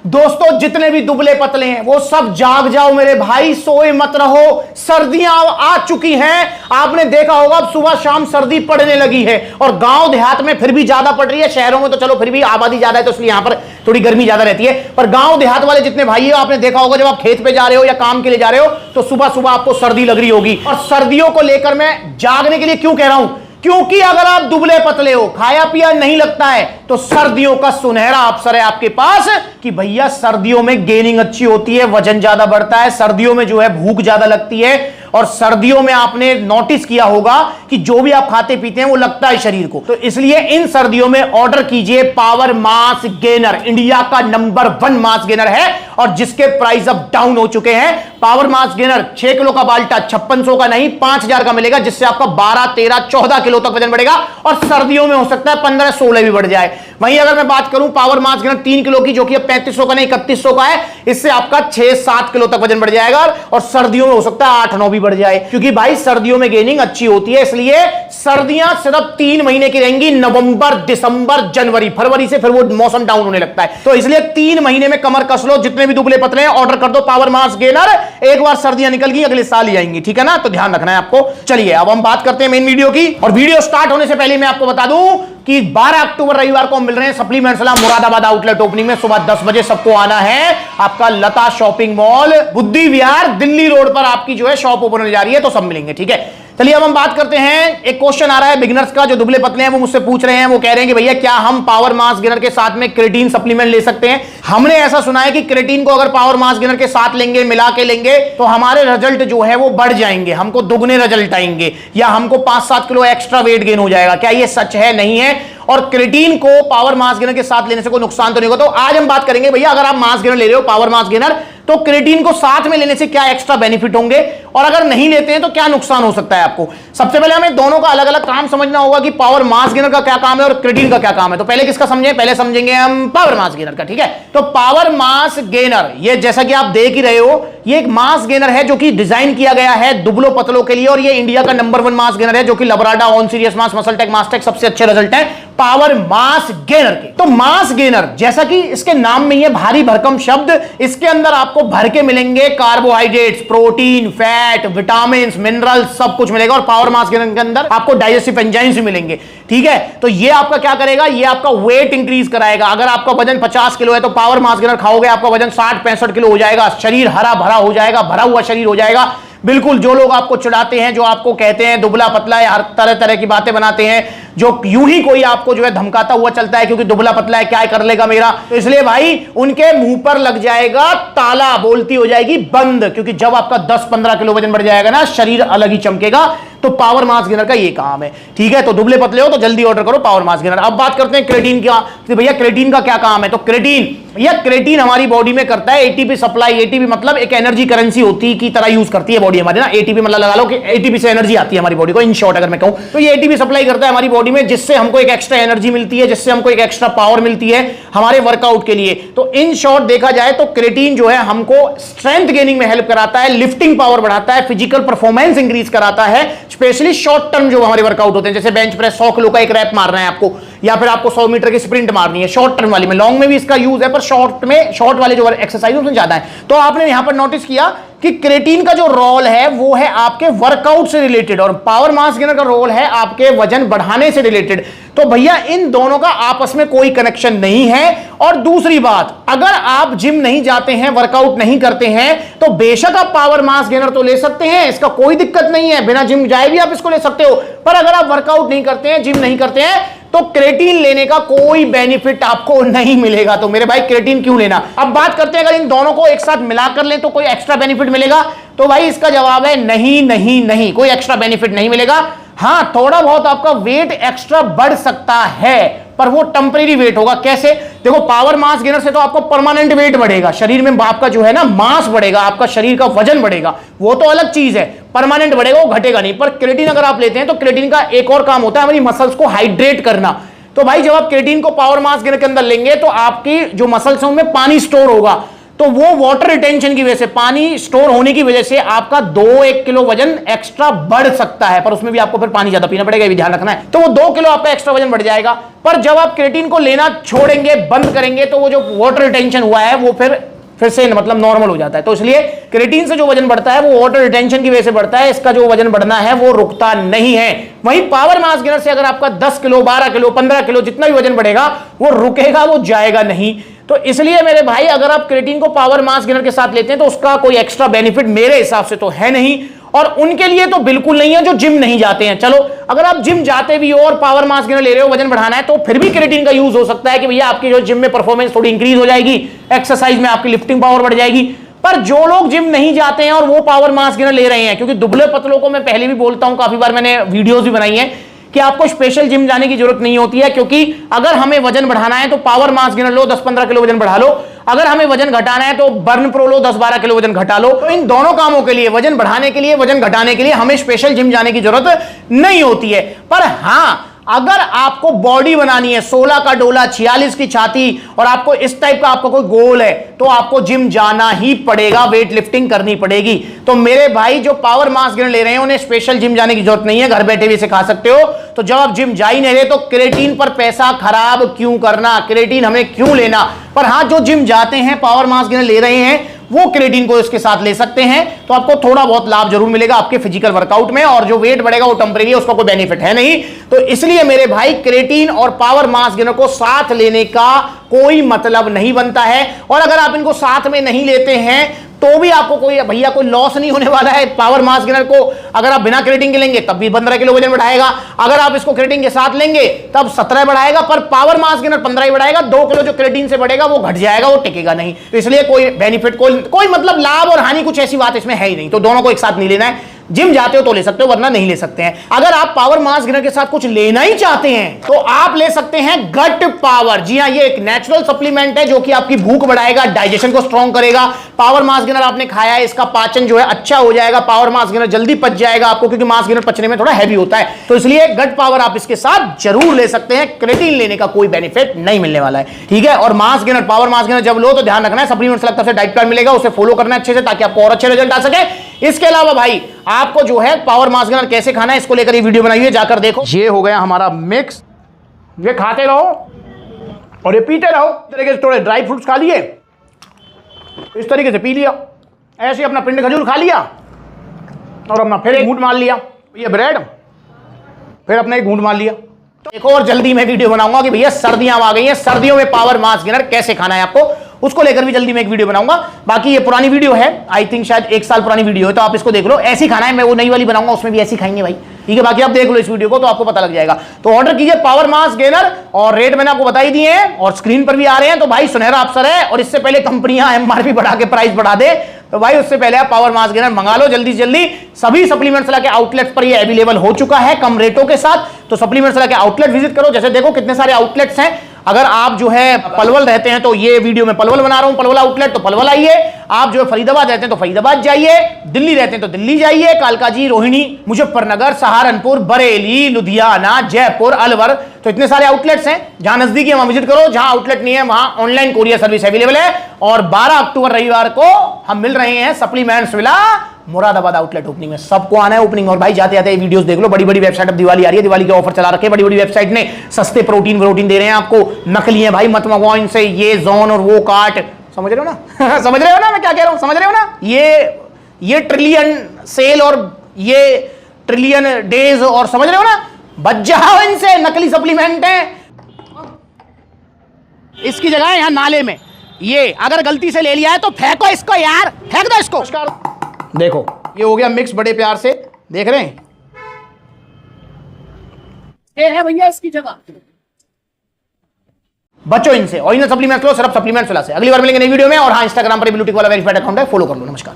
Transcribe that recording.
दोस्तों जितने भी दुबले पतले हैं वो सब जाग जाओ मेरे भाई, सोए मत रहो। सर्दियां आ चुकी हैं, आपने देखा होगा अब सुबह शाम सर्दी पड़ने लगी है। और गांव देहात में फिर भी ज्यादा पड़ रही है, शहरों में तो चलो फिर भी आबादी ज्यादा है तो इसलिए यहां पर थोड़ी गर्मी ज्यादा रहती है। पर गांव देहात वाले जितने भाई हो, आपने देखा होगा जब आप खेत पे जा रहे हो या काम के लिए जा रहे हो तो सुबह सुबह आपको सर्दी लग रही होगी। और सर्दियों को लेकर मैं जागने के लिए क्यों कह रहा हूं, क्योंकि अगर आप दुबले पतले हो, खाया पिया नहीं लगता है, तो सर्दियों का सुनहरा अवसर है आपके पास कि भैया सर्दियों में गेनिंग अच्छी होती है, वजन ज्यादा बढ़ता है, सर्दियों में जो है भूख ज्यादा लगती है। और सर्दियों में आपने नोटिस किया होगा कि जो भी आप खाते पीते हैं वो लगता है शरीर को। तो इसलिए इन सर्दियों में ऑर्डर कीजिए पावर मास गेनर, इंडिया का नंबर 1 मास गेनर है और जिसके प्राइस अब डाउन हो चुके हैं। पावर मास गेनर 6 किलो का बाल्टा 5600 का नहीं 5000 का मिलेगा, जिससे आपका 12, 13, 14 किलो तक वजन बढ़ेगा। और सर्दियों में हो सकता है 15, 16 भी बढ़ जाए। वहीं अगर मैं बात करूं पावर मास गेनर 3 किलो की, जो कि अब 3500 का नहीं 3100 का है, इससे आपका 6-7 किलो तक वजन बढ़ जाएगा। और सर्दियों में हो सकता है 8-9 भी बढ़ जाए, क्योंकि भाई सर्दियों में गेनिंग अच्छी होती है। इसलिए सर्दियां सिर्फ 3 महीने की रहेंगी, नवंबर, दिसंबर, जनवरी, फरवरी से फिर वो मौसम डाउन होने लगता है। तो इसलिए 3 महीने में कमर कस लो, जितने भी दुबले पतले हैं ऑर्डर कर दो पावर मास गेनर। एक बार सर्दियां निकल गई अगले साल ही आएंगी, ठीक है ना, तो ध्यान रखना है आपको। चलिए अब हम बात करते हैं मेन वीडियो की। और वीडियो स्टार्ट होने से पहले मैं आपको बता दूं कि 12 अक्टूबर रविवार को मिल रहे हैं सप्लीमेंट्स मुरादाबाद आउटलेट ओपनिंग में। सुबह 10 बजे सबको आना है। आपका लता शॉपिंग मॉल, बुद्धि विहार, दिल्ली रोड पर आपकी जो है शॉप ओपन होने जा रही है, तो सब मिलेंगे, ठीक है। चलिए अब हम बात करते हैं। एक क्वेश्चन आ रहा है बिगिनर्स का, जो दुबले पतले हैं वो मुझसे पूछ रहे हैं। वो कह रहे हैं कि भैया क्या हम पावर मास गेनर के साथ में क्रेटीन सप्लीमेंट ले सकते हैं। हमने ऐसा सुना है कि क्रेटीन को अगर पावर मास गेनर के साथ लेंगे, मिला के लेंगे, तो हमारे रिजल्ट जो है वो बढ़ जाएंगे, हमको दुगने रिजल्ट आएंगे, या हमको 5-7 किलो एक्स्ट्रा वेट गेन हो जाएगा। क्या ये सच है? नहीं है। और क्रेटीन को पावर मास गेनर के साथ लेने से कोई नुकसान तो नहीं होगा। तो आज हम बात करेंगे भैया अगर आप मास गेनर ले रहे हो, पावर मास गेनर, तो क्रेटीन को साथ में लेने से क्या एक्स्ट्रा बेनिफिट होंगे, और अगर नहीं लेते हैं तो क्या नुकसान हो सकता है आपको। सबसे पहले हमें दोनों का अलग अलग काम समझना होगा कि पावर मास गेनर का क्या काम है और क्रेटीन का क्या काम है। तो पहले किसका समझें? पहले समझेंगे हम पावर मास गेनर का, ठीक है। तो पावर मास गेनर, ये जैसा कि आप देख ही रहे हो, ये एक मास गेनर है जो कि डिजाइन किया गया है दुबलो पतलों के लिए। और ये इंडिया का नंबर 1 मास गेनर है, जो कि लबराडा, ऑन सीरियस मास, मसलटेक, मास्टेक सबसे अच्छे रिजल्ट है पावर मास गेनर के। तो मास गेनर जैसा कि इसके नाम में ये भारी भरकम शब्द, इसके अंदर आपको भर के मिलेंगे carbohydrates, protein, fat, vitamin, mineral, सब कुछ मिलेगा। और पावर मास गेनर के अंदर आपको डाइजेस्टिव एंजाइम्स भी मिलेंगे, ठीक है। तो ये आपका क्या करेगा? ये आपका वेट इंक्रीज कराएगा। अगर आपका वजन 50 किलो है तो पावर मास गेनर खाओगे, आपका वजन 60-65 किलो हो जाएगा। शरीर हरा भरा हो जाएगा, भरा हुआ शरीर हो जाएगा। बिल्कुल जो लोग आपको चिढ़ाते हैं, जो आपको कहते हैं दुबला पतला है, हर तरह तरह की बातें बनाते हैं, जो यूं ही कोई आपको जो है धमकाता हुआ चलता है क्योंकि दुबला पतला है, क्या कर लेगा मेरा, तो इसलिए भाई उनके मुंह पर लग जाएगा ताला, बोलती हो जाएगी बंद। क्योंकि जब आपका 10-15 किलो वजन बढ़ जाएगा ना, शरीर अलग ही चमकेगा। तो पावर मास गेनर का ये काम है, ठीक है। तो दुबले पतले हो तो जल्दी ऑर्डर करो पावर मास गेनर। अब बात करते हैं क्रेटीन का, तो भैया क्रेटीन का क्या काम है। तो क्रेटीन हमारी बॉडी में करता है एटीपी सप्लाई। एटीपी मतलब एक एनर्जी करेंसी होती की तरह यूज करती है बॉडी हमारी ना। एटीपी मतलब लगा लो कि एटीपी से एनर्जी आती है हमारी बॉडी को, इन शॉर्ट अगर मैं कहूं तो ये एटीपी सप्लाई करता है हमारी बॉडी में, जिससे हमको एक एक्स्ट्रा एनर्जी मिलती है, जिससे हमको एक एक्स्ट्रा पावर मिलती है हमारे वर्कआउट के लिए। तो इन शॉर्ट देखा जाए तो क्रेटीन जो है हमको स्ट्रेंथ गेनिंग में हेल्प कराता है, लिफ्टिंग पावर बढ़ाता है, फिजिकल परफॉर्मेंस इंक्रीज कराता है, स्पेशली शॉर्ट टर्म जो हमारे वर्कआउट होते हैं, जैसे बेंच प्रेस 100 किलो का एक रैप मारना है आपको, या फिर आपको 100 मीटर की स्प्रिंट मारनी है, शॉर्ट टर्म वाली में। लॉन्ग में भी इसका यूज है, पर शॉर्ट वाले जो एक्सरसाइज उसमें ज्यादा है। तो आपने यहां पर नोटिस किया कि क्रेटीन का जो रोल है वो है आपके वर्कआउट से रिलेटेड, और पावर मास गेनर का रोल है आपके वजन बढ़ाने से रिलेटेड। तो भैया इन दोनों का आपस में कोई कनेक्शन नहीं है। और दूसरी बात, अगर आप जिम नहीं जाते हैं, वर्कआउट नहीं करते हैं, तो बेशक आप पावर मास गेनर तो ले सकते हैं, इसका कोई दिक्कत नहीं है, बिना जिम जाए भी आप इसको ले सकते हो। पर अगर आप वर्कआउट नहीं करते हैं, जिम नहीं करते हैं, तो क्रेटीन लेने का कोई बेनिफिट आपको नहीं मिलेगा। तो मेरे भाई क्रेटीन क्यों लेना। अब बात करते हैं अगर इन दोनों को एक साथ मिलाकर लें तो कोई एक्स्ट्रा बेनिफिट मिलेगा। तो भाई इसका जवाब है नहीं नहीं नहीं, कोई एक्स्ट्रा बेनिफिट नहीं मिलेगा। हां, थोड़ा बहुत आपका वेट एक्स्ट्रा बढ़ सकता है, पर वो टेम्परेरी वेट होगा। कैसे? देखो पावर मास गेनर से तो आपको परमानेंट वेट बढ़ेगा, शरीर में आपका जो है ना मास बढ़ेगा, आपका शरीर का वजन बढ़ेगा, वो तो अलग चीज है, परमानेंट बढ़ेगा, वो घटेगा नहीं। पर क्रेटीन अगर आप लेते हैं तो क्रेटीन का एक और काम होता है हमारी मसल्स को हाइड्रेट करना। तो भाई जब आप क्रेटीन को पावर मास गेनर के अंदर लेंगे तो आपकी जो मसल्स हैं उनमें पानी स्टोर होगा, तो वो वाटर रिटेंशन की वजह से, पानी स्टोर होने की वजह से आपका 2-1 किलो वजन एक्स्ट्रा बढ़ सकता है, पर उसमें भी आपको फिर पानी ज्यादा पीना पड़ेगा, ये भी ध्यान रखना है। तो वो 2 किलो आपका एक्स्ट्रा वजन बढ़ जाएगा। पर जब आप क्रिएटिन को लेना छोड़ेंगे, बंद करेंगे, तो वो जो वाटर रिटेंशन हुआ है वो फिर से मतलब नॉर्मल हो जाता है। तो इसलिए क्रिएटिन से जो वजन बढ़ता है वो वाटर रिटेंशन की वजह से बढ़ता है, इसका जो वजन बढ़ना है वो रुकता नहीं है। वहीं पावर मास गेनर से अगर आपका 10 किलो 12 किलो 15 किलो जितना भी वजन बढ़ेगा वो रुकेगा, वो जाएगा नहीं। तो इसलिए मेरे भाई अगर आप क्रिएटिन को पावर मास गेनर के साथ लेते हैं तो उसका कोई एक्स्ट्रा बेनिफिट मेरे हिसाब से तो है नहीं, और उनके लिए तो बिल्कुल नहीं है जो जिम नहीं जाते हैं। चलो अगर आप जिम जाते भी हो और पावर मास गेनर ले रहे हो, वजन बढ़ाना है, तो फिर भी क्रिएटिन का यूज हो सकता है कि भैया आपकी जो जिम में परफॉर्मेंस थोड़ी इंक्रीज हो जाएगी, एक्सरसाइज में आपकी लिफ्टिंग पावर बढ़ जाएगी। पर जो लोग जिम नहीं जाते हैं और वो पावर मास गेनर ले रहे हैं, क्योंकि दुबले पतलों को मैं पहले भी बोलता हूं, काफी बार मैंने वीडियोस भी बनाई है कि आपको स्पेशल जिम जाने की जरूरत नहीं होती है, क्योंकि अगर हमें वजन बढ़ाना है तो पावर मास गेनर लो, 10-15 किलो वजन बढ़ा लो। अगर हमें वजन घटाना है तो बर्न प्रो लो, 10-12 किलो वजन घटा लो। तो इन दोनों कामों के लिए, वजन बढ़ाने के लिए, वजन घटाने के लिए हमें स्पेशल जिम जाने की जरूरत नहीं होती है। पर हां, अगर आपको बॉडी बनानी है, 16 का डोला 46 की छाती, और आपको इस टाइप का आपको कोई गोल है, तो आपको जिम जाना ही पड़ेगा, वेट लिफ्टिंग करनी पड़ेगी। तो मेरे भाई जो पावर मास गेनर ले रहे हैं उन्हें स्पेशल जिम जाने की जरूरत नहीं है, घर बैठे भी सिखा सकते हो। तो जब आप जिम जा ही नहीं रहे तो क्रिएटिन पर पैसा खराब क्यों करना, क्रिएटिन हमें क्यों लेना। पर हाँ, जो जिम जाते हैं, पावर मास गेनर ले रहे हैं, वो क्रिएटिन को इसके साथ ले सकते हैं, तो आपको थोड़ा बहुत लाभ जरूर मिलेगा आपके फिजिकल वर्कआउट में, और जो वेट बढ़ेगा वो टेंपरेरी है, उसका कोई बेनिफिट है नहीं। तो इसलिए मेरे भाई क्रिएटिन और पावर मास गेनर को साथ लेने का कोई मतलब नहीं बनता है। और अगर आप इनको साथ में नहीं लेते हैं तो भी आपको कोई लॉस नहीं होने वाला है। पावर मास गेनर को अगर आप बिना क्रिएटिन के लेंगे तब भी 15 किलो वजन बढ़ाएगा, अगर आप इसको क्रिएटिन के साथ लेंगे तब 17 बढ़ाएगा, पर पावर मास गेनर 15 ही बढ़ाएगा। 2 किलो जो क्रिएटिन से बढ़ेगा वो घट जाएगा, वो टिकेगा नहीं। तो इसलिए कोई बेनिफिट, कोई मतलब लाभ और हानि, कुछ ऐसी बात इसमें है ही नहीं। तो दोनों को एक साथ नहीं लेना है। जिम जाते हो तो ले सकते हो, वरना नहीं ले सकते हैं। अगर आप पावर मास गेनर के साथ कुछ लेना ही चाहते हैं तो आप ले सकते हैं गट पावर। जी हां, ये एक नेचुरल सप्लीमेंट है जो कि आपकी भूख बढ़ाएगा, डाइजेशन को स्ट्रॉन्ग करेगा। पावर मास गेनर आपने खाया है, इसका पाचन जो है अच्छा हो जाएगा, पावर मास गेनर जल्दी पच जाएगा आपको, क्योंकि मास गेनर पचने में थोड़ा हैवी होता है। तो इसलिए गट पावर आप इसके साथ जरूर ले सकते हैं, क्रिएटिन लेने का कोई बेनिफिट नहीं मिलने वाला है, ठीक है। और mass gainer, power mass gainer जब लो तो ध्यान रखना है सप्लीमेंट से से डाइट प्लान मिलेगा, उसे फॉलो करना है अच्छे से, ताकि आपको और अच्छे रिजल्ट आ सके। इसके अलावा भाई आपको जो है पावर मास गेनर कैसे खाना है, इसको लेकर ये वीडियो बनाई है, जाकर देखो। ये हो गया हमारा मिक्स, ये खाते रहो और ये पीते रहो। इस तरीके से थोड़े ड्राई फ्रूट्स खा लिए, इस तरीके से पी लिया, ऐसे अपना पिंड खजूर खा लिया और अपना फिर एक घूंट मार लिया, ये ब्रेड, फिर अपना एक घूंट मार लिया। तो एक और जल्दी मैं वीडियो बनाऊंगा कि भैया सर्दियां आ गई हैं, सर्दियों में पावर मास गेनर कैसे खाना है आपको, उसको लेकर भी जल्दी मैं एक वीडियो बनाऊंगा। बाकी ये पुरानी वीडियो है, आई थिंक शायद 1 साल पुरानी वीडियो है, तो आप इसको देख लो। ऐसी खाना है, मैं वो नई वाली बनाऊंगा, उसमें भी ऐसी खाएंगे भाई, ठीक है। बाकी आप देख लो इस वीडियो को तो आपको पता लग जाएगा। तो ऑर्डर कीजिए पावर मास गेनर, और रेट मैंने आपको बता ही दिए हैं और स्क्रीन पर भी आ रहे हैं। तो भाई सुनहरा अवसर है, और इससे पहले कंपनियां एमआरपी बढ़ा के प्राइस बढ़ा दे, तो भाई उससे पहले आप पावर मास गेनर मंगा लो जल्दी से जल्दी। सभी सप्लीमेंट सलाह के आउटलेट्स पर ये अवेलेबल हो चुका है कम रेटों के साथ। तो सप्लीमेंट सलाह के आउटलेट विजिट करो, जैसे देखो कितने सारे आउटलेट्स हैं। अगर आप जो है पलवल रहते हैं तो ये वीडियो में पलवल बना रहा हूं, पलवल आउटलेट, तो पलवल आइए। आप जो है फरीदाबाद रहते हैं तो फरीदाबाद जाइए, दिल्ली रहते हैं तो दिल्ली जाइए, कालकाजी, रोहिणी, मुजफ्फरनगर, सहारनपुर, बरेली, लुधियाना, जयपुर, अलवर, तो इतने सारे आउटलेट्स हैं। जहां नजदीक है वहां विजिट करो, जहां आउटलेट नहीं है वहां ऑनलाइन कोरियर सर्विस अवेलेबल है। और 12 अक्टूबर रविवार को हम मिल रहे हैं supplements villa Moradabad outlet opening में। सबको आना है ओपनिंग। और भाई जाते जाते वीडियोस देख लो, बड़ी बड़ी वेबसाइट, अब दिवाली आ रही है, दिवाली के ऑफर चला रखे बड़ी बड़ी वेबसाइट ने, सस्ते प्रोटीन दे रहे हैं आपको, नकली है भाई, मत मंगवाओ इनसे, ये जोन और वो कार्ट, समझ रहे हो ना समझ रहे हो ना मैं क्या कह रहा हूं, समझ रहे हो ना। ये ट्रिलियन सेल और ये ट्रिलियन डेज, और समझ रहे हो ना, बच जाओ इनसे, नकली सप्लीमेंट है। इसकी जगह है यहां नाले में, ये अगर गलती से ले लिया है तो फेंको इसको यार, फेंक दो इसको। देखो ये हो गया मिक्स, बड़े प्यार से देख रहे हैं, ये है भैया इसकी जगह। बचो इनसे, और इन्हें सप्लीमेंट लो, सिर्फ सप्लीमेंट से। अगली बार मिलेंगे नई वीडियो में। और हाँ, इंस्टाग्राम पर ब्लूटिक वाला वेरीफाइड अकाउंट है, फॉलो कर लो। नमस्कार।